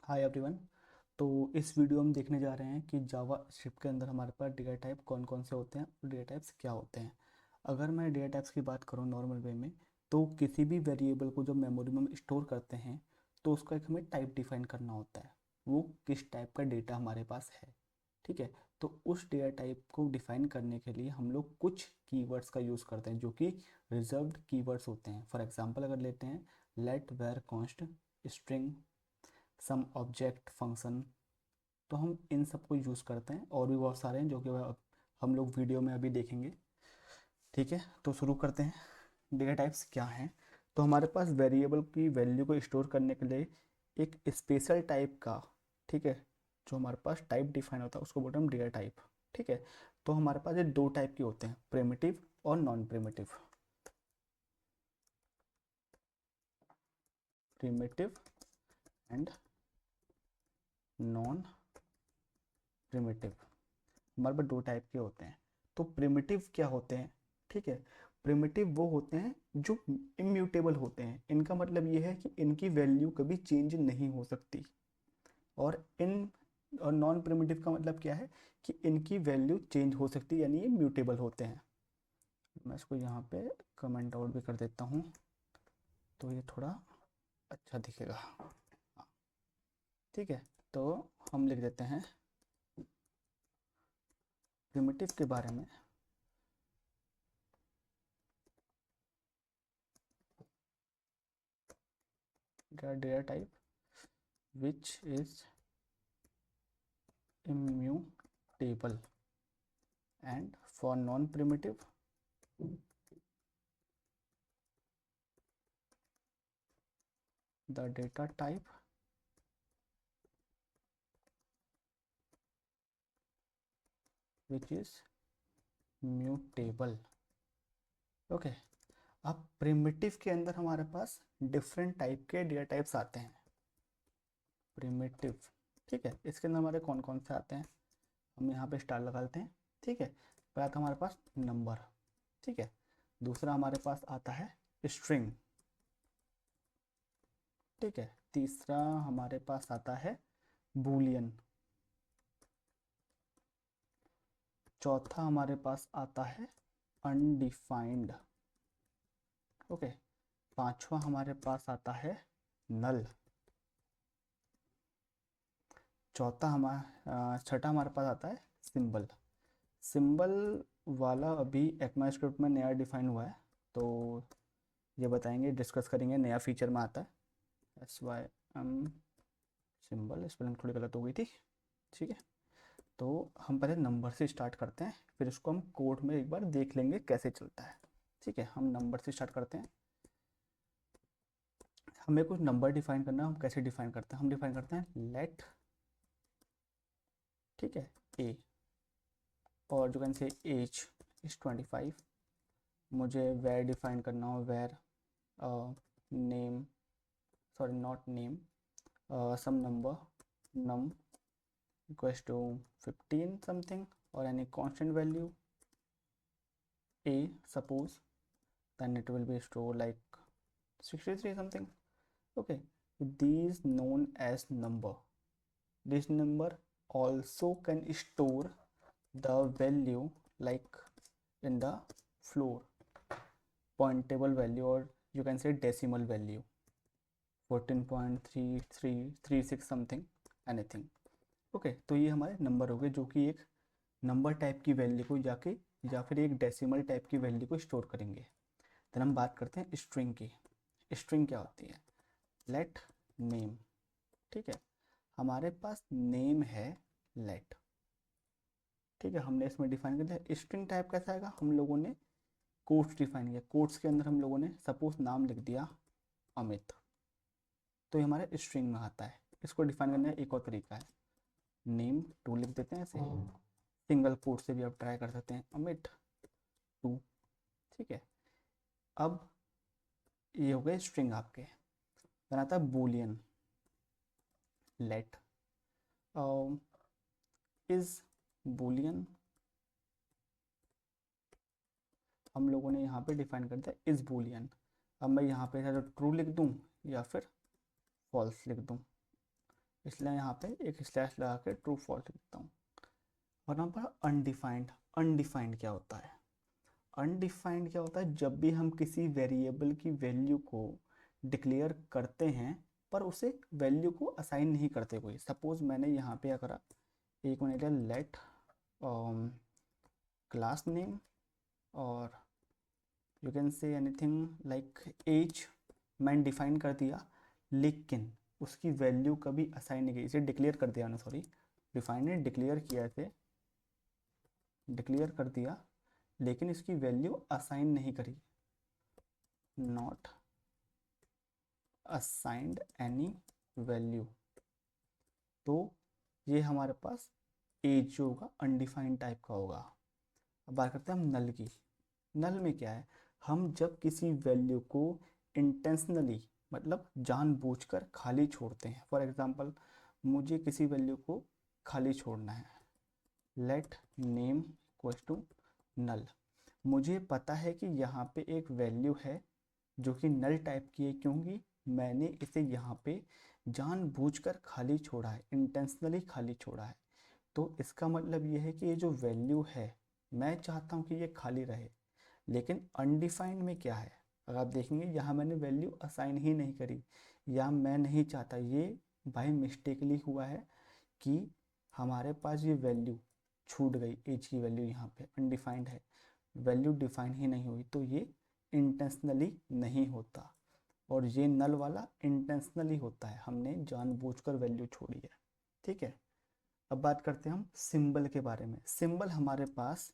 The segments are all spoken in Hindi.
Hi everyone. तो इस वीडियो में देखने जा रहे हैं कि जावा स्क्रिप्ट के अंदर हमारे पास डेटा टाइप कौन कौन से होते हैं और डेटा टाइप्स क्या होते हैं। अगर मैं डेटा टाइप्स की बात करूँ नॉर्मल वे में, तो किसी भी वेरिएबल को जब मेमोरी में हम स्टोर करते हैं तो उसका एक हमें टाइप डिफाइन करना होता है। वो किस टाइप का डेटा हमारे पास है, ठीक है। तो उस डेटा टाइप को डिफाइन करने के लिए हम लोग कुछ कीवर्ड्स का यूज़ करते हैं जो कि रिजर्व्ड कीवर्ड्स होते हैं। फॉर एग्जांपल अगर लेते हैं let var const string some object function, तो हम इन सब को यूज़ करते हैं और भी बहुत सारे हैं जो कि हम लोग वीडियो में अभी देखेंगे। ठीक है, तो शुरू करते हैं। डेटा टाइप्स क्या हैं। तो हमारे पास वेरिएबल की वैल्यू को स्टोर करने के लिए एक स्पेशल टाइप का, ठीक है, जो हमारे पास टाइप डिफाइन होता है उसको बोलते हैं हम डेटा टाइप। ठीक है, तो हमारे पास ये दो टाइप के होते हैं, प्रिमिटिव और non primitive. Primitive and non primitive, हमारे पास दो टाइप के होते हैं। तो प्रिमिटिव क्या होते हैं, ठीक है। प्रिमिटिव वो होते हैं जो इम्यूटेबल होते हैं। इनका मतलब ये है कि इनकी वैल्यू कभी चेंज नहीं हो सकती। और नॉन प्रिमिटिव का मतलब क्या है कि इनकी वैल्यू चेंज हो सकती है, यानी ये म्यूटेबल होते हैं। मैं इसको यहाँ पे कमेंट आउट भी कर देता हूँ तो ये थोड़ा अच्छा दिखेगा। हाँ, ठीक है। तो हम लिख देते हैं प्रिमिटिव के बारे में। Data type which is immutable, and for non-primitive the data type which is mutable। Okay, अब प्रिमिटिव के अंदर हमारे पास डिफरेंट टाइप के डेटा टाइप्स आते हैं। प्रिमिटिव, ठीक है, इसके अंदर हमारे कौन कौन से आते हैं, हम यहाँ पे स्टार लगा लेते हैं। ठीक है, पहला था हमारे पास नंबर, ठीक है। दूसरा हमारे पास आता है स्ट्रिंग, ठीक है। तीसरा हमारे पास आता है बूलियन। चौथा हमारे पास आता है अनडिफाइंड। ओके, पांचवा हमारे पास आता है नल। छठा हमारे पास आता है सिंबल। सिंबल वाला अभी ECMAScript में नया डिफाइन हुआ है, तो ये बताएंगे, डिस्कस करेंगे, नया फीचर में आता है SYM सिंबल। स्पेलिंग थोड़ी गलत हो गई थी, ठीक है। तो हम पहले नंबर से स्टार्ट करते हैं, फिर इसको हम कोड में एक बार देख लेंगे कैसे चलता है। ठीक है, हम नंबर से स्टार्ट करते हैं। हमें कुछ नंबर डिफाइन करना है। हम कैसे डिफाइन करते हैं, हम डिफाइन करते हैं लेट, ठीक है, ए, और जो कैन से एज इज 25। मुझे वेर डिफाइन करना हो, var name, sorry not name, some number num equals to 15 something or any constant value a, suppose, then it will be stored like 63 something. Okay, these known as number. This number also can store the value like in the floor, pointable value, or you can say decimal value, 14.3336 something anything. Okay, तो ये हमारे नंबर हो गए जो कि एक नंबर टाइप की वैल्यू को जाके या फिर एक डेसिमल टाइप की वैल्यू को स्टोर करेंगे। देन हम बात करते हैं स्ट्रिंग की। स्ट्रिंग क्या होती है, लेट नेम, ठीक है। हमारे पास नेम है लेट, ठीक है, हमने इसमें डिफाइन कर दिया। स्ट्रिंग टाइप कैसा आएगा, हम लोगों ने कोट्स डिफाइन किया। कोट्स के अंदर हम लोगों ने सपोज नाम लिख दिया अमित, तो ये हमारे स्ट्रिंग में आता है। इसको डिफाइन करने का एक और तरीका है, नेम टू लिख देते हैं ऐसे, सिंगल कोट से भी आप ट्राई कर सकते हैं, अमित टू, ठीक है। अब ये हो गए स्ट्रिंग आपके। फिर आता है बूलियन, लेट इज बूलियन, हम लोगों ने यहाँ पे डिफाइन कर दिया इज बूलियन। अब मैं यहाँ पे ट्रू लिख दूँ या फिर फॉल्स लिख दूँ, इसलिए यहाँ पे एक स्लैश लगा के ट्रू फॉल्स लिखता हूँ। और नंबर अनडिफाइंड। अनडिफाइंड क्या होता है? अनडिफाइंड क्या होता है? जब भी हम किसी वेरिएबल की वैल्यू को डिक्लेयर करते हैं पर उसे वैल्यू को असाइन नहीं करते कोई। सपोज मैंने यहाँ पे क्या करा, एक मैंने लिया लेट क्लास नेम और you can say anything like age, मैंने डिफाइन कर दिया लेकिन उसकी वैल्यू कभी असाइन नहीं की, इसे डिक्लेयर कर दिया ना, सॉरी डिफाइन ने डिक्लेयर किया, इसे डिक्लेयर कर दिया लेकिन इसकी वैल्यू असाइन नहीं करी, नॉट असाइंड एनी वैल्यू, तो ये हमारे पास एज जो होगा अनडिफाइंड टाइप का होगा। अब बात करते हैं हम नल की। नल में क्या है, हम जब किसी वैल्यू को इंटेंशनली मतलब जानबूझकर खाली छोड़ते हैं। फॉर एग्जांपल मुझे किसी वैल्यू को खाली छोड़ना है, let name equals to null. मुझे पता है कि यहाँ पे एक वैल्यू है जो कि नल टाइप की है क्योंकि मैंने इसे यहाँ पे जानबूझकर खाली छोड़ा है, इंटेंशनली खाली छोड़ा है। तो इसका मतलब ये है कि ये जो वैल्यू है मैं चाहता हूँ कि ये खाली रहे। लेकिन अनडिफाइंड में क्या है, अगर आप देखेंगे यहाँ मैंने वैल्यू असाइन ही नहीं करी, या मैं नहीं चाहता, ये बाय मिस्टेकली हुआ है कि हमारे पास ये वैल्यू छूट गई, एज की वैल्यू यहाँ पे अनडिफाइंड है, वैल्यू डिफाइन ही नहीं हुई, तो ये इंटेंशनली नहीं होता। और ये नल वाला इंटेंशनली होता है, हमने जानबूझकर वैल्यू छोड़ी है। ठीक है, अब बात करते हैं हम सिंबल के बारे में। सिंबल हमारे पास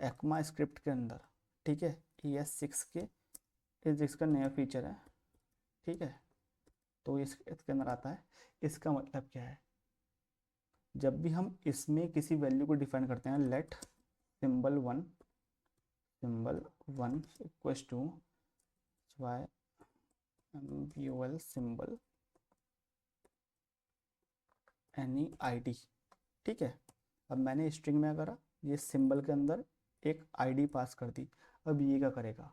एक्मा स्क्रिप्ट के अंदर, ठीक है, ES6 के इसका नया फीचर है। ठीक है, तो इसके अंदर आता है। इसका मतलब क्या है, जब भी हम इसमें किसी वैल्यू को डिफाइन करते हैं, let symbol1 equals to symbol symbol any id। ठीक है, अब मैंने स्ट्रिंग में करा, ये सिंबल के अंदर एक आईडी पास कर दी। अब ये क्या करेगा,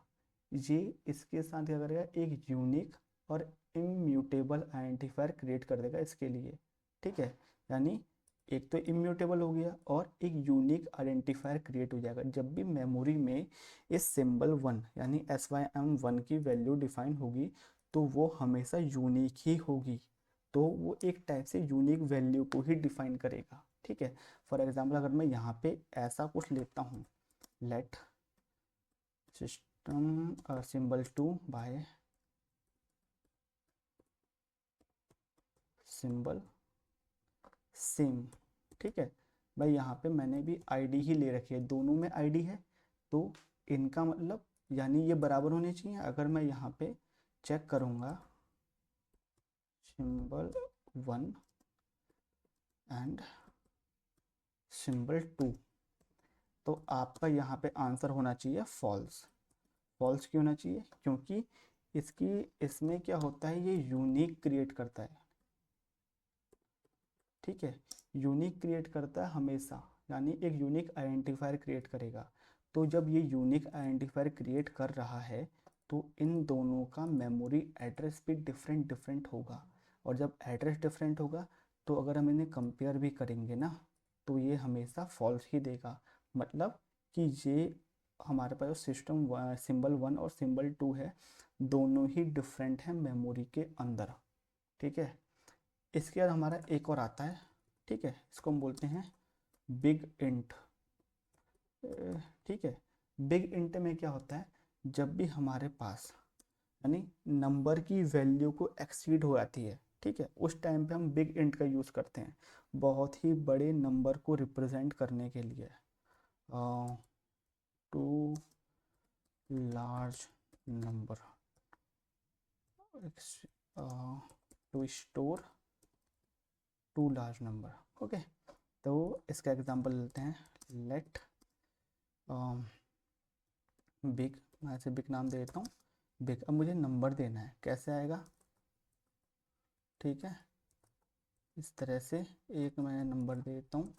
ये इसके साथ क्या करेगा, एक यूनिक और इम्यूटेबल आइडेंटिफायर क्रिएट कर देगा इसके लिए। ठीक है, यानी एक तो इम्यूटेबल हो गया और एक यूनिक आइडेंटिफायर क्रिएट हो जाएगा। जब भी मेमोरी में इस सिंबल 1 यानी SYM1 की वैल्यू डिफाइन होगी तो वो हमेशा यूनिक ही होगी, तो वो एक टाइप से यूनिक वैल्यू को ही डिफाइन करेगा। ठीक है, फॉर एग्जांपल अगर मैं यहाँ पे ऐसा कुछ लेता हूँ, let system symbol2 by symbol same. ठीक है भाई, यहाँ पे मैंने भी आईडी ही ले रखी है, दोनों में आईडी है, तो इनका मतलब यानी ये बराबर होने चाहिए। अगर मैं यहाँ पे चेक करूँगा symbol1 एंड symbol2, तो आपका यहाँ पे आंसर होना चाहिए फॉल्स। फॉल्स क्यों होना चाहिए, क्योंकि इसमें क्या होता है, ये यूनिक क्रिएट करता है। ठीक है, यूनिक क्रिएट करता है हमेशा, यानी एक यूनिक आइडेंटिफायर क्रिएट करेगा। तो जब ये यूनिक आइडेंटिफायर क्रिएट कर रहा है तो इन दोनों का मेमोरी एड्रेस भी डिफरेंट डिफरेंट होगा। और जब एड्रेस डिफरेंट होगा तो अगर हम इन्हें कंपेयर भी करेंगे ना, तो ये हमेशा फॉल्स ही देगा। मतलब कि ये हमारे पास जो सिस्टम symbol1 और symbol2 है, दोनों ही डिफरेंट हैं मेमोरी के अंदर। ठीक है, इसके बाद हमारा एक और आता है। ठीक है, इसको हम बोलते हैं बिग इंट। ठीक है, बिग इंट में क्या होता है, जब भी हमारे पास यानी नंबर की वैल्यू को एक्सीड हो जाती है, ठीक है, उस टाइम पे हम बिग इंट का यूज़ करते हैं बहुत ही बड़े नंबर को रिप्रेजेंट करने के लिए। Too large number to store too large number. Okay, तो इसका एग्जांपल लेते हैं, लेट बिग, मैं ऐसे बिग नाम दे देता हूँ बिग। अब मुझे नंबर देना है, कैसे आएगा, ठीक है, इस तरह से एक मैं नंबर दे देता हूँ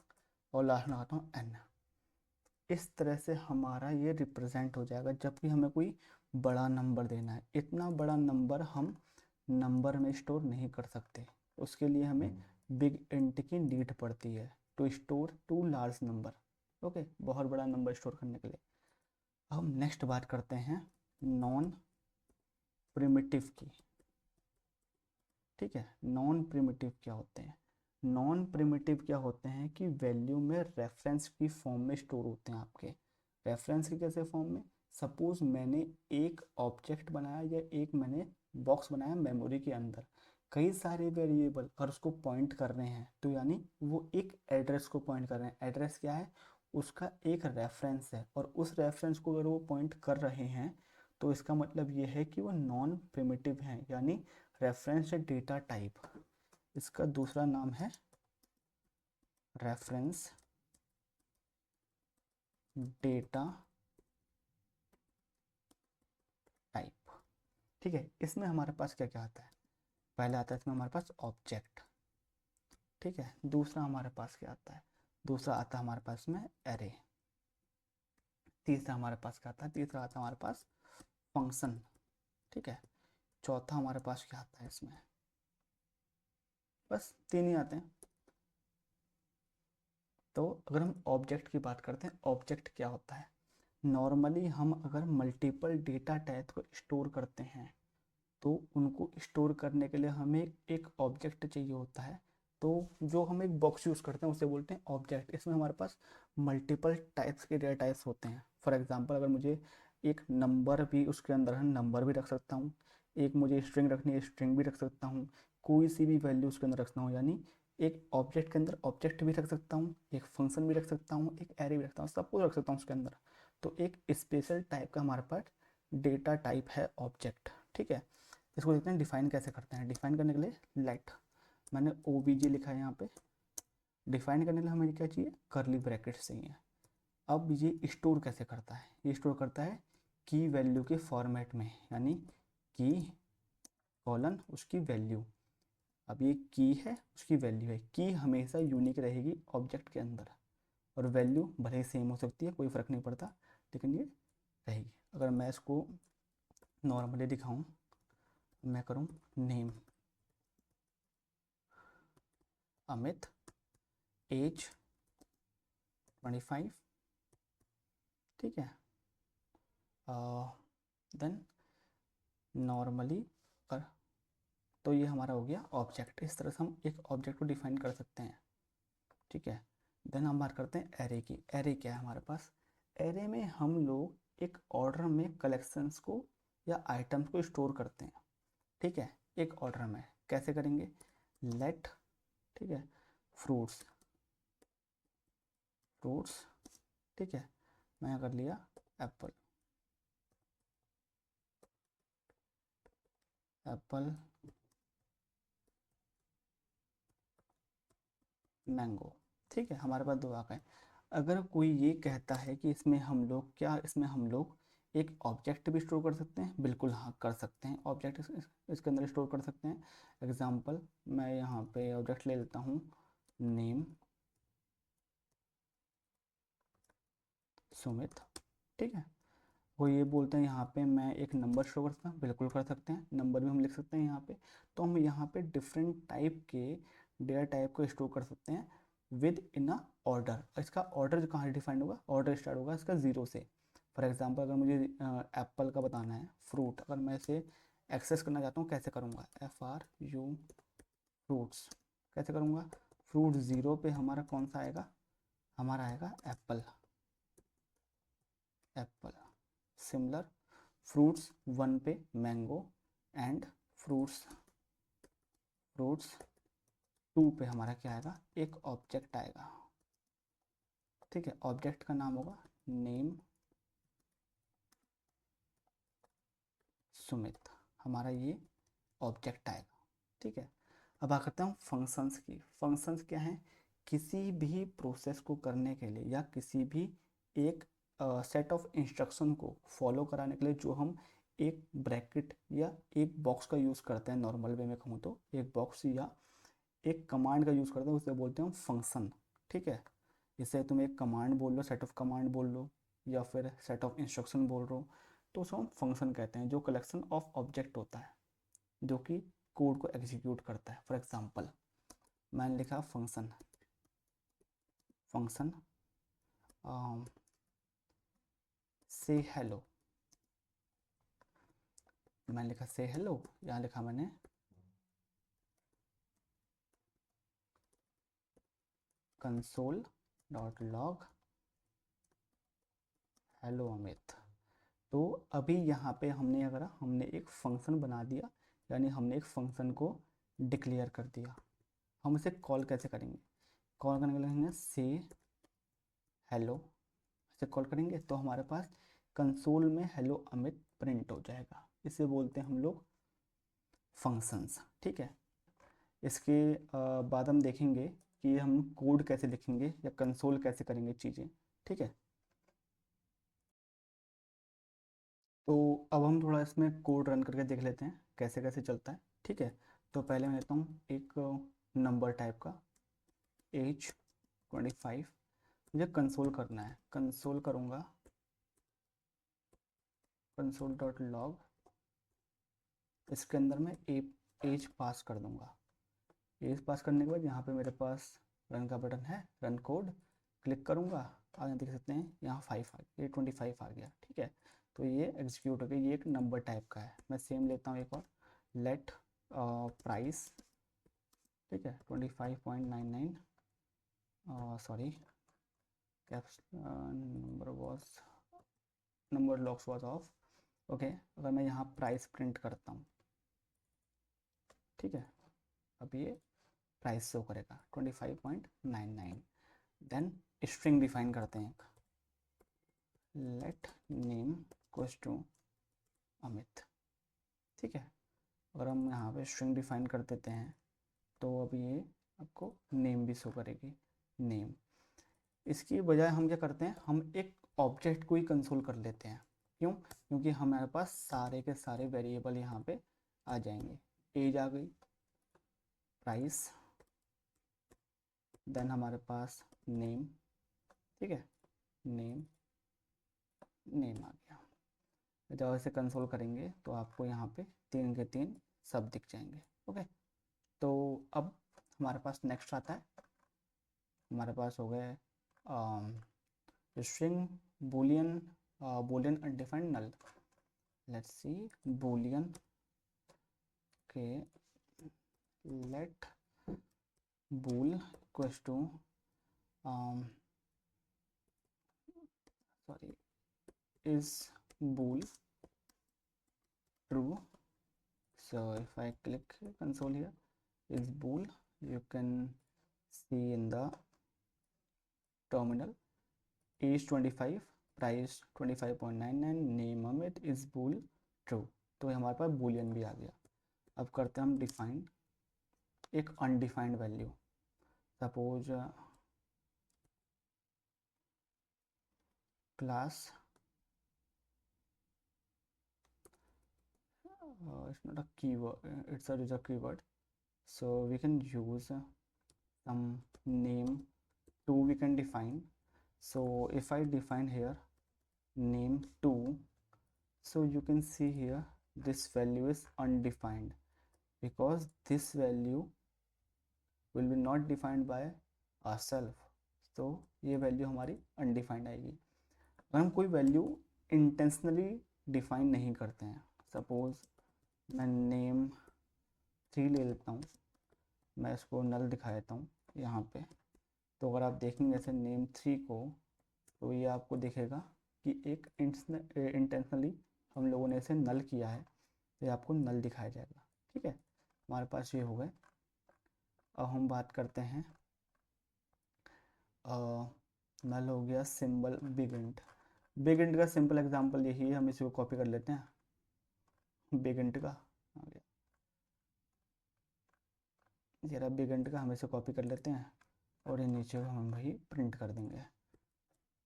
और लास्ट में लगाता हूँ n। इस तरह से हमारा ये रिप्रेजेंट हो जाएगा जब भी हमें कोई बड़ा नंबर देना है। इतना बड़ा नंबर हम नंबर में स्टोर नहीं कर सकते, उसके लिए हमें बिग इंट की नीड पड़ती है to store too large number. Okay, बहुत बड़ा नंबर स्टोर करने के लिए। अब हम नेक्स्ट बात करते हैं नॉन प्रिमिटिव की। ठीक है, नॉन प्रिमिटिव क्या होते हैं? नॉन प्रिमिटिव क्या होते हैं कि वैल्यू में रेफरेंस की फॉर्म में स्टोर होते हैं आपके। रेफरेंस की कैसे फॉर्म में? सपोज मैंने एक ऑब्जेक्ट बनाया या एक मैंने बॉक्स बनाया मेमोरी के अंदर, कई सारे वेरिएबल और उसको पॉइंट कर रहे हैं, तो यानी वो एक एड्रेस को पॉइंट कर रहे हैं। एड्रेस क्या है? उसका एक रेफरेंस है, और उस रेफरेंस को अगर वो पॉइंट कर रहे हैं तो इसका मतलब ये है कि वो नॉन प्रिमिटिव हैं, यानी रेफरेंस डेटा टाइप। इसका दूसरा नाम है रेफरेंस डेटा टाइप। ठीक है, इसमें हमारे पास क्या क्या आता है? पहले आता है इसमें हमारे पास ऑब्जेक्ट। ठीक है, दूसरा हमारे पास क्या आता है? दूसरा आता है हमारे पास में एरे। तीसरा हमारे पास क्या आता है? तीसरा आता है हमारे पास फंक्शन। ठीक है, चौथा हमारे पास क्या आता है इसमें? बस तीन ही आते हैं। तो अगर हम ऑब्जेक्ट की बात करते हैं, ऑब्जेक्ट क्या होता है? नॉर्मली हम अगर मल्टीपल डेटा टाइप को स्टोर करते हैं तो उनको स्टोर करने के लिए हमें एक ऑब्जेक्ट चाहिए होता है। तो जो हम एक बॉक्स यूज़ करते हैं उसे बोलते हैं ऑब्जेक्ट। इसमें हमारे पास मल्टीपल टाइप्स के डेटा टाइप्स होते हैं। फॉर एग्जांपल, अगर मुझे एक नंबर भी उसके अंदर है, नंबर भी रख सकता हूँ। एक मुझे स्ट्रिंग रखनी है, स्ट्रिंग भी रख सकता हूँ। कोई सी भी वैल्यू उसके अंदर रखना हो, यानी एक ऑब्जेक्ट के अंदर ऑब्जेक्ट भी रख सकता हूँ, एक फंक्शन भी रख सकता हूँ, एक एरे भी रखता हूँ, सब कुछ रख सकता हूँ उसके अंदर। तो एक स्पेशल टाइप का हमारे पास डेटा टाइप है ऑब्जेक्ट। ठीक है, इसको देखते हैं डिफाइन कैसे करते हैं। डिफाइन करने के लिए लेट, मैंने ओबीजे लिखा है यहाँ पे। डिफाइन करने के लिए हमें क्या चाहिए? करली ब्रैकेट्स चाहिए। अब ये स्टोर कैसे करता है? ये स्टोर करता है की वैल्यू के फॉर्मेट में, यानी की कॉलन उसकी वैल्यू। अब ये की है, उसकी वैल्यू है। की हमेशा यूनिक रहेगी ऑब्जेक्ट के अंदर, और वैल्यू भले ही सेम हो सकती है, कोई फ़र्क नहीं पड़ता, लेकिन ये रहेगी। अगर मैं इसको नॉर्मली दिखाऊं, मैं करूं नेम अमित, एज 25। ठीक है, देन नॉर्मली कर, तो ये हमारा हो गया ऑब्जेक्ट। इस तरह से हम एक ऑब्जेक्ट को डिफाइन कर सकते हैं। ठीक है, देन हम बात करते हैं एरे की। एरे क्या है हमारे पास? एरे में हम लोग एक ऑर्डर में कलेक्शंस को या आइटम्स को स्टोर करते हैं। ठीक है, एक ऑर्डर में कैसे करेंगे? लेट, ठीक है, फ्रूट्स, फ्रूट्स। ठीक है, मैं कर लिया एप्पल, एप्पल, मैंगो। ठीक है, हमारे पास दो आ गए। अगर कोई ये कहता है कि इसमें हम लोग क्या, इसमें हम लोग एक ऑब्जेक्ट भी स्टोर कर सकते हैं, बिल्कुल हाँ कर सकते हैं। ऑब्जेक्ट इसके अंदर स्टोर कर सकते हैं। एग्जांपल, मैं यहाँ पे ऑब्जेक्ट ले लेता हूँ नेम सुमित। ठीक है, वो ये बोलते हैं यहाँ पे मैं एक नंबर शो कर सकता हूँ, बिल्कुल कर सकते हैं, नंबर भी हम लिख सकते हैं यहाँ पे। तो हम यहाँ पे डिफरेंट टाइप के डेटा टाइप को स्टोर कर सकते हैं विद इन अ ऑर्डर। इसका ऑर्डर कहाँ डिफाइंड होगा? ऑर्डर स्टार्ट होगा इसका ज़ीरो से। फॉर एग्जांपल, अगर मुझे एप्पल का बताना है, फ्रूट, अगर मैं इसे एक्सेस करना चाहता हूँ, कैसे करूँगा? FRU फ्रूट्स, कैसे करूँगा? फ्रूट ज़ीरो पे हमारा कौन सा आएगा? हमारा आएगा apple, apple. Similar, fruits one पे mango, and fruits, fruits two पे हमारा क्या आएगा? एक ऑब्जेक्ट आएगा। ठीक है, ऑब्जेक्ट का नाम होगा नेम सुमित, हमारा ये ऑब्जेक्ट आएगा। ठीक है, अब आ करते हैं फंक्शंस की। फंक्शंस क्या हैं? किसी भी प्रोसेस को करने के लिए या किसी भी एक सेट ऑफ इंस्ट्रक्शन को फॉलो कराने के लिए जो हम एक ब्रैकेट या एक बॉक्स का यूज़ करते हैं, नॉर्मल वे में कहूँ तो एक बॉक्स या एक कमांड का यूज़ करते हैं, उसे बोलते हैं फंक्शन। ठीक है, जैसे तुम एक कमांड बोल लो, सेट ऑफ कमांड बोल लो, या फिर सेट ऑफ इंस्ट्रक्शन बोल रहे हो, तो उसको हम फंक्शन कहते हैं, जो कलेक्शन ऑफ ऑब्जेक्ट होता है जो कि कोड को एग्जीक्यूट करता है। फॉर एग्जांपल, मैंने लिखा फंक्शन, फंक्शन से हेलो, मैंने लिखा से हेलो, यहाँ लिखा मैंने console dot log hello Amit. तो अभी यहाँ पे हमने क्या करा, हमने एक फंक्शन बना दिया, यानी हमने एक फंक्शन को डिक्लेयर कर दिया। हम इसे कॉल कैसे करेंगे, कॉल करने के लिए लिखेंगे से हेलो, ऐसे कॉल करेंगे तो हमारे पास कंसोल में हेलो अमित प्रिंट हो जाएगा। इसे बोलते हैं हम लोग फंक्शंस। ठीक है, इसके बाद हम देखेंगे कि हम कोड कैसे लिखेंगे या कंसोल कैसे करेंगे चीज़ें। ठीक है, तो अब हम थोड़ा इसमें कोड रन करके देख लेते हैं कैसे कैसे चलता है। ठीक है, तो पहले मैं लेता हूँ एक नंबर टाइप का एज 25, मुझे कंसोल करना है, कंसोल करूँगा कंसोल डॉट लॉग, इसके अंदर मैं एज पास कर दूँगा। एज पास करने के बाद यहाँ पे मेरे पास रन का बटन है, रन कोड क्लिक करूँगा, आप यहाँ देख सकते हैं यहाँ 5 आ गया, ये 25 आ गया। ठीक है, तो ये एग्जीक्यूट हो गया, ये एक नंबर टाइप का है। मैं सेम लेता हूँ एक और, लेट प्राइस, ठीक है 25.99, sorry caps number locks was of. Okay, अगर मैं यहाँ प्राइस प्रिंट करता हूँ, ठीक है, अब ये प्राइस शो करेगा 25.99। देन स्ट्रिंग डिफाइन करते हैं, let name equals to Amit. ठीक है, अगर हम यहाँ पे स्ट्रिंग डिफाइन कर देते हैं तो अब ये आपको नेम भी शो करेगी, नेम। इसकी बजाय हम क्या करते हैं, हम एक ऑब्जेक्ट को ही कंसोल कर लेते हैं। क्यों, क्योंकि हमारे पास सारे के सारे वेरिएबल यहाँ पे आ जाएंगे। एज आ गई, प्राइस, देन हमारे पास नेम, ठीक है, नेम, नेम आ गया। जब ऐसे कंसोल करेंगे तो आपको यहाँ पे 3 के 3 सब दिख जाएंगे। ओके, तो अब हमारे पास नेक्स्ट आता है, हमारे पास हो गए string, boolean, boolean undefined null. Let's see boolean के let bool equals to sorry is bool true. So if I click console here, is bool, you can see in the terminal, age 25, price 25.99, name Amit, is bool true। तो हमारे पास boolean भी आ गया। अब करते हैं हम डिफाइन एक undefined value, suppose class, it's not a keyword, it's a keyword, so we can use some name to we can define. So if I define here name 2, so you can see here this value is undefined because this value will be not defined by ourselves, तो ये वैल्यू हमारी अनडिफाइंड आएगी। अगर हम कोई वैल्यू इंटेंशनली डिफाइन नहीं करते हैं, सपोज मैं नेम 3 ले लेता हूँ, मैं इसको नल दिखा देता हूँ यहाँ पे, तो अगर आप देखेंगे ऐसे नेम 3 को, तो ये आपको दिखेगा कि एक इंटेंशनली हम लोगों ने इसे नल किया है, तो ये आपको नल दिखाया जाएगा। ठीक है, हमारे पास ये हो गए। अब हम बात करते हैं, नल हो गया symbol big int. Big int का सिंपल एग्जांपल यही है, हम इसी को कॉपी कर लेते हैं, बिग इंट का आ गया, ये रहा बिग इंट का, हम इसे कॉपी कर लेते हैं और ये नीचे को हम वही प्रिंट कर देंगे।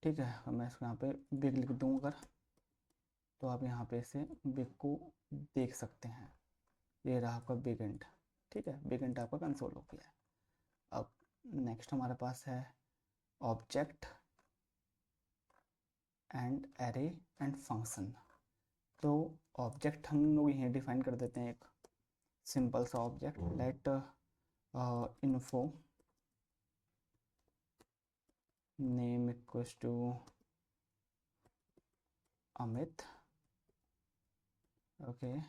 ठीक है, मैं इसको यहाँ पे बिग लिख दूँ अगर, तो आप यहाँ पे इसे बिग को देख सकते हैं, ये रहा आपका बिग इंट। ठीक है, बिग इंट आपका कंसोल हो गया है। अब नेक्स्ट हमारे पास है object and array and function. तो ऑब्जेक्ट हम लोग यहीं डिफाइन कर देते हैं, एक सिंपल सा object, let info name equals to Amit, okay,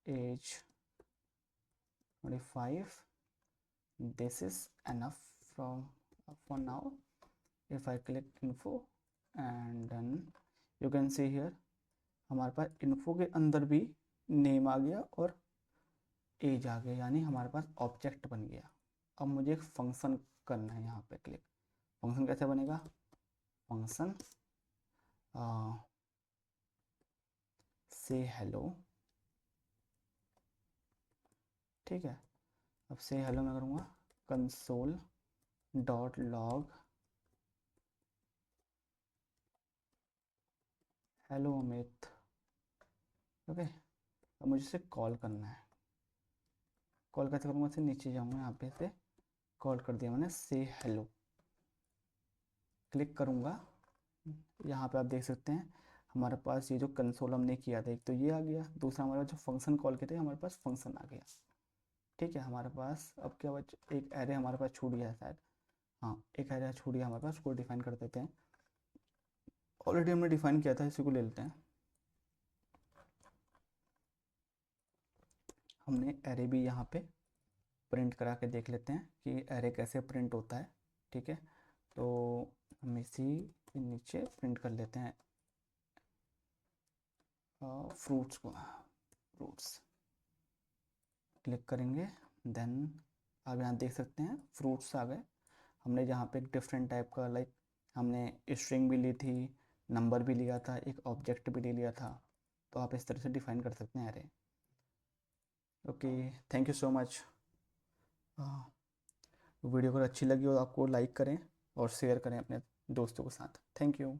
age 25. This is enough from for now. If I click info and done, you can see here हमारे पास इन्फो के अंदर भी नेम आ गया और एज आ गया, यानी हमारे पास ऑब्जेक्ट बन गया। अब मुझे एक फंक्शन करना है, यहाँ पे क्लिक। फंक्शन कैसे बनेगा? फंक्शन से हेलो, ठीक है। अब से हेलो मैं करूँगा console dot log hello Amit, okay. अब मुझे इसे कॉल करना है। कॉल कैसे करूँगा? से नीचे जाऊँगा, यहाँ पे से कॉल कर दिया मैंने, से हेलो। क्लिक करूँगा, यहाँ पे आप देख सकते हैं हमारे पास ये जो कंसोल हमने किया था, एक तो ये आ गया, दूसरा हमारा जो फंक्शन कॉल किए थे हमारे पास फंक्शन आ गया, ठीक है। हमारे पास अब क्या बचा? एक एरे हमारे पास छूट गया है शायद, हाँ एक एरे छूट गया हमारे पास, उसको डिफाइन कर देते हैं। ऑलरेडी हमने डिफाइन किया था, इसी को ले लेते हैं। हमने एरे भी यहाँ पे प्रिंट करा के देख लेते हैं कि एरे कैसे प्रिंट होता है, ठीक है। तो हम इसी के नीचे प्रिंट कर लेते हैं फ्रूट्स को, फ्रूट्स क्लिक करेंगे। देन आप यहाँ देख सकते हैं फ्रूट्स आ गए। हमने जहाँ पे एक डिफरेंट टाइप का, लाइक हमने स्ट्रिंग भी ली थी, नंबर भी लिया था, एक ऑब्जेक्ट भी ले लिया था। तो आप इस तरह से डिफाइन कर सकते हैं array. Okay, thank you so much. Video अगर अच्छी लगी हो आपको लाइक करें और शेयर करें अपने दोस्तों के साथ। Thank you.